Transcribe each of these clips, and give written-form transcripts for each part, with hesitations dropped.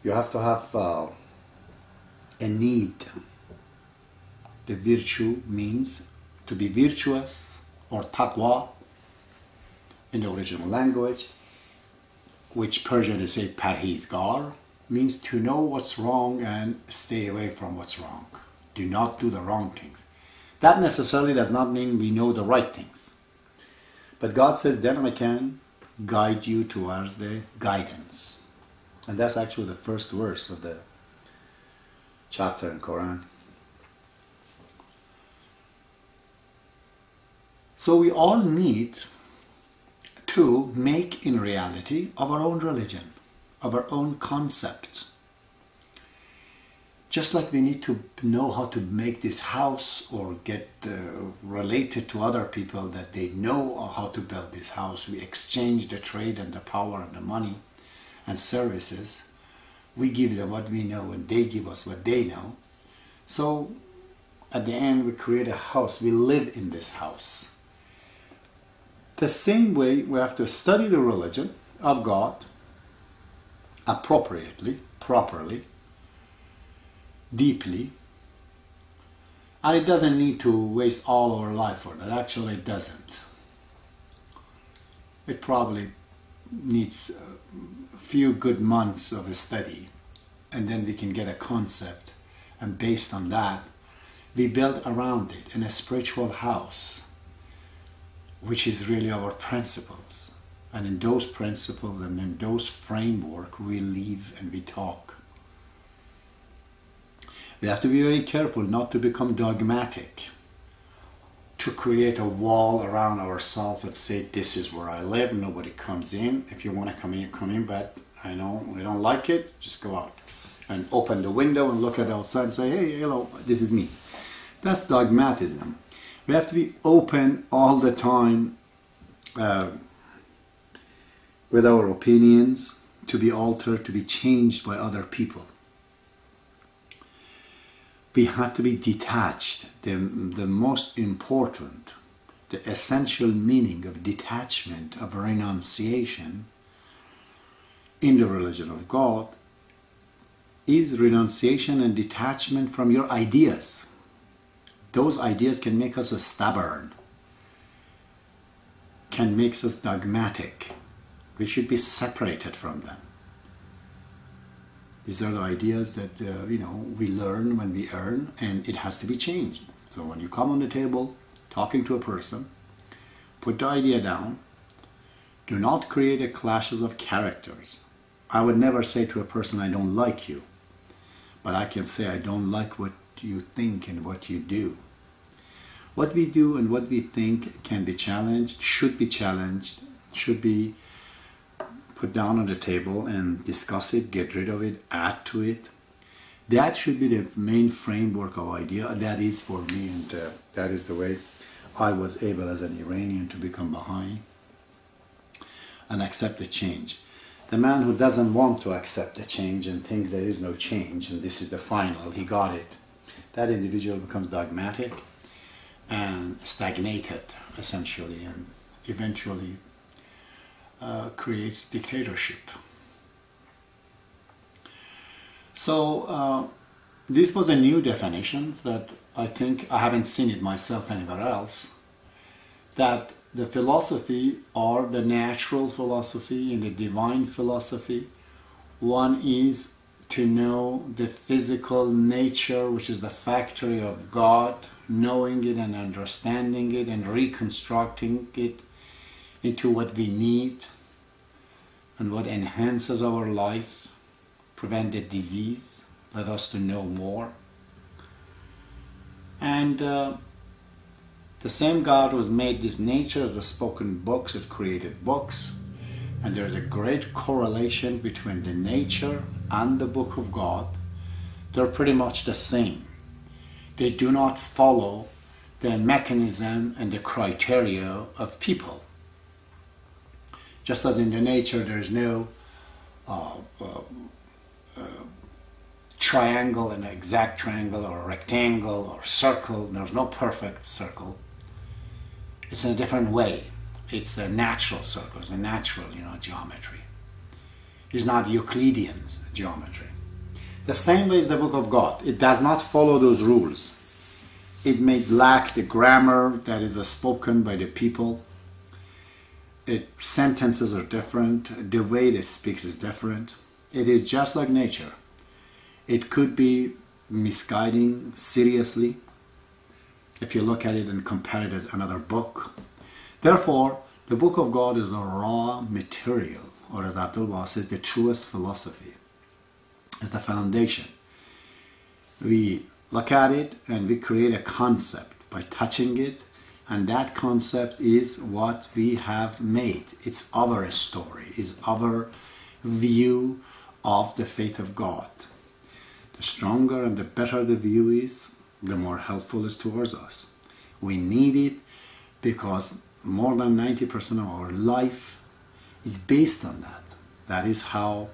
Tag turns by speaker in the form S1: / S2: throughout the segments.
S1: You have to have a need. The virtue means to be virtuous, or taqwa in the original language, which Persian is say parhizgar, means to know what's wrong and stay away from what's wrong. Do not do the wrong things. That necessarily does not mean we know the right things. But God says, then I can guide you towards the guidance. And that's actually the first verse of the chapter in Quran. So we all need to make in reality our own religion, our own concept. Just like we need to know how to make this house or get related to other people that they know how to build this house. We exchange the trade and the power and the money and services. We give them what we know and they give us what they know. So at the end we create a house. We live in this house. The same way we have to study the religion of God appropriately, properly, deeply, and it doesn't need to waste all our life for that. Actually, it doesn't. It probably needs a few good months of a study, and then we can get a concept, and based on that, we build around it in a spiritual house, which is really our principles. And in those principles and in those framework, we live and we talk. We have to be very careful not to become dogmatic, to create a wall around ourselves and say, this is where I live, nobody comes in. If you want to come in, but I know we don't like it, just go out. And open the window and look at outside and say, hey, hello, this is me. That's dogmatism. We have to be open all the time with our opinions, to be altered, to be changed by other people. We have to be detached. The most important, the essential meaning of detachment, of renunciation in the religion of God is renunciation and detachment from your ideas. Those ideas can make us stubborn, can make us dogmatic. We should be separated from them. These are the ideas that we learn when we earn, and it has to be changed. So when you come on the table talking to a person, put the idea down. Do not create a clashes of characters. I would never say to a person, I don't like you, but I can say I don't like what you think and what you do. What we do and what we think can be challenged, should be put down on the table and discuss it, get rid of it, add to it. That should be the main framework of idea. That is for me, and that is the way I was able as an Iranian to become Baha'i and accept the change. The man who doesn't want to accept the change and thinks there is no change and this is the final, he got it, that individual becomes dogmatic and stagnated, essentially, and eventually creates dictatorship. So this was a new definition that I think I haven't seen it myself anywhere else, that the philosophy, or the natural philosophy and the divine philosophy, one is to know the physical nature, which is the factory of God, knowing it and understanding it and reconstructing it into what we need and what enhances our life, prevent the disease, let us to know more. And the same God who has made this nature as a spoken books, it created books, and there's a great correlation between the nature and the book of God. They're pretty much the same. They do not follow the mechanism and the criteria of people. Just as in the nature there's no triangle, an exact triangle, or a rectangle, or circle. There's no perfect circle. It's in a different way. It's a natural circle. It's a natural, geometry. It's not Euclidean geometry. The same way is the book of God. It does not follow those rules. It may lack the grammar that is spoken by the people. Sentences are different. The way it speaks is different. It is just like nature. It could be misguiding seriously if you look at it and compare it as another book. Therefore, the book of God is the raw material, or as Abdul says, the truest philosophy. It's the foundation. We look at it and we create a concept by touching it, and that concept is what we have made. It's our story, it's our view of the faith of God. The stronger and the better the view is, the more helpful it is towards us. We need it because more than 90% of our life is based on that. That is how,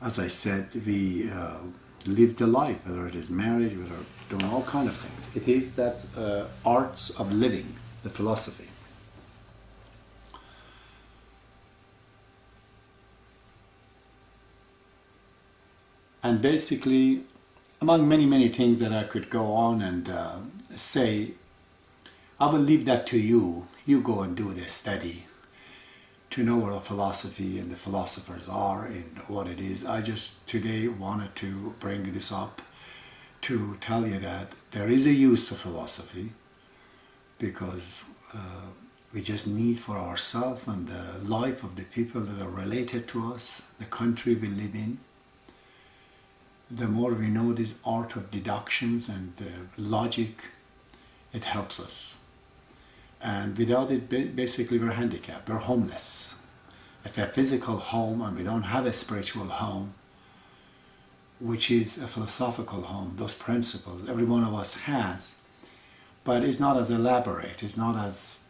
S1: as I said, we live the life, whether it is marriage, whether doing all kinds of things. It is that arts of living, the philosophy. And basically, among many things that I could go on and say, I will leave that to you. You go and do the study to know what a philosophy and the philosophers are and what it is. I just today wanted to bring this up to tell you that there is a use to philosophy, because we just need for ourselves and the life of the people that are related to us, the country we live in. The more we know this art of deductions and logic, it helps us. And without it, basically we're handicapped, we're homeless. If we have a physical home and we don't have a spiritual home, which is a philosophical home, those principles every one of us has, but it's not as elaborate, it's not as,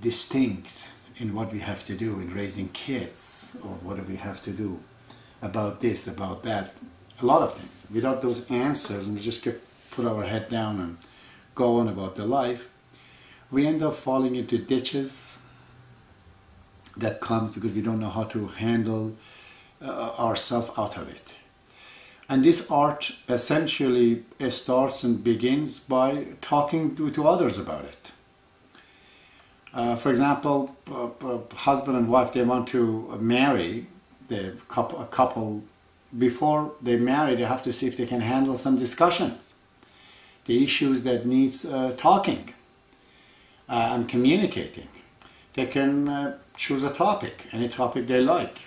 S1: distinct in what we have to do in raising kids, or what do we have to do about this, about that, a lot of things. Without those answers, and we just put our head down and go on about the life, we end up falling into ditches that comes because we don't know how to handle ourselves out of it. And this art essentially starts and begins by talking to others about it. For example, husband and wife, they want to marry. A couple, before they marry, they have to see if they can handle some discussions, the issues that needs talking and communicating. They can choose a topic, any topic they like,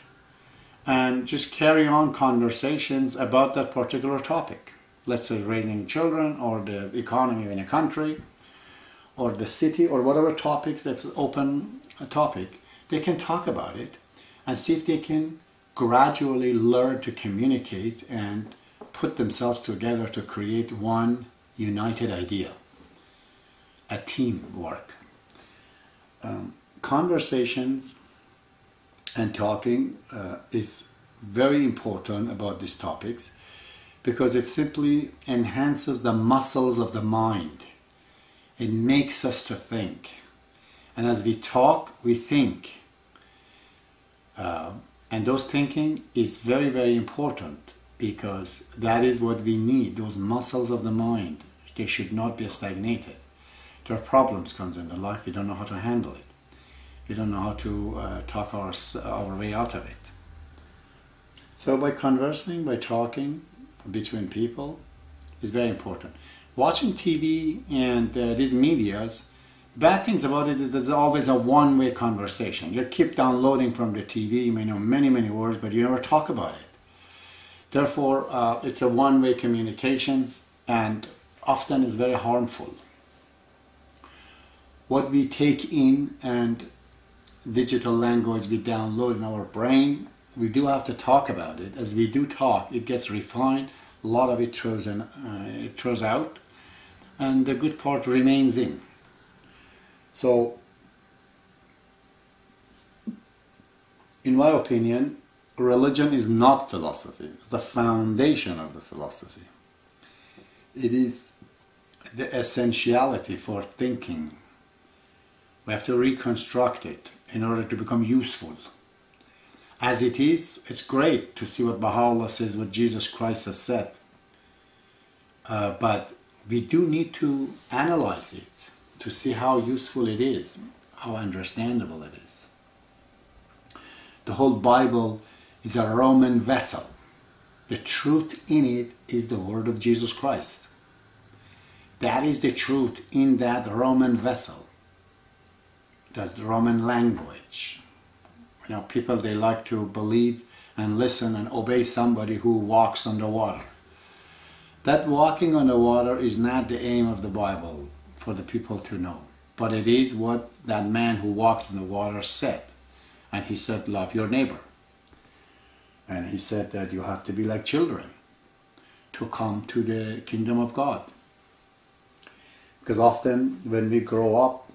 S1: and just carry on conversations about that particular topic. Let's say raising children, or the economy in a country, or the city, or whatever topics that's open a topic. They can talk about it and see if they can gradually learn to communicate and put themselves together to create one united idea, a teamwork. Conversations and talking is very important about these topics, because it simply enhances the muscles of the mind. It makes us to think. And as we talk, we think. And those thinking is very important, because that is what we need, those muscles of the mind. They should not be stagnated. There are problems comes in the life, we don't know how to handle it. We don't know how to talk our way out of it. So by conversing, by talking between people is very important. Watching TV and these medias, bad things about it is there's always a one-way conversation. You keep downloading from the TV, you may know many words, but you never talk about it. Therefore, it's a one-way communications, and often is very harmful. What we take in and digital language we download in our brain, we do have to talk about it. As we do talk, it gets refined. A lot of it throws out, and the good part remains in. So, in my opinion, religion is not philosophy. It's the foundation of the philosophy. It is the essentiality for thinking. We have to reconstruct it in order to become useful. As it is, it's great to see what Baha'u'llah says, what Jesus Christ has said. But we do need to analyze it to see how useful it is, how understandable it is. The whole Bible is a Roman vessel. The truth in it is the word of Jesus Christ. That is the truth in that Roman vessel. That's the Roman language. You know, people, they like to believe and listen and obey somebody who walks on the water. That walking on the water is not the aim of the Bible for the people to know. But it is what that man who walked on the water said. And he said, love your neighbor. And he said that you have to be like children to come to the kingdom of God. Because often when we grow up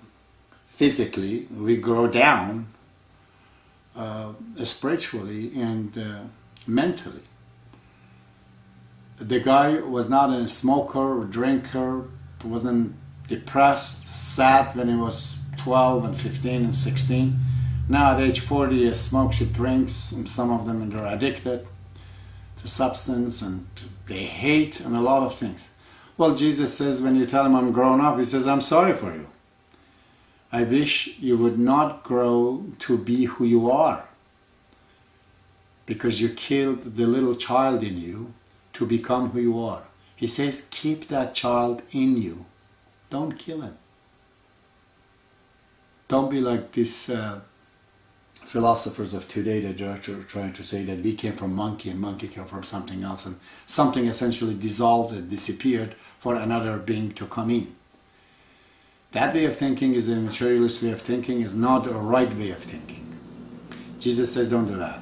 S1: physically, we grow down spiritually and mentally. The guy was not a smoker or drinker, wasn't depressed, sad when he was 12 and 15 and 16. Now at age 40, he smokes, he drinks, and some of them are addicted to substance and they hate and a lot of things. Well, Jesus says when you tell him I'm grown up, he says, I'm sorry for you. I wish you would not grow to be who you are, because you killed the little child in you to become who you are. He says, keep that child in you. Don't kill him. Don't be like these philosophers of today that are trying to say that we came from monkey and monkey came from something else, and something essentially dissolved and disappeared for another being to come in. That way of thinking is a materialist way of thinking, is not a right way of thinking. Jesus says don't do that.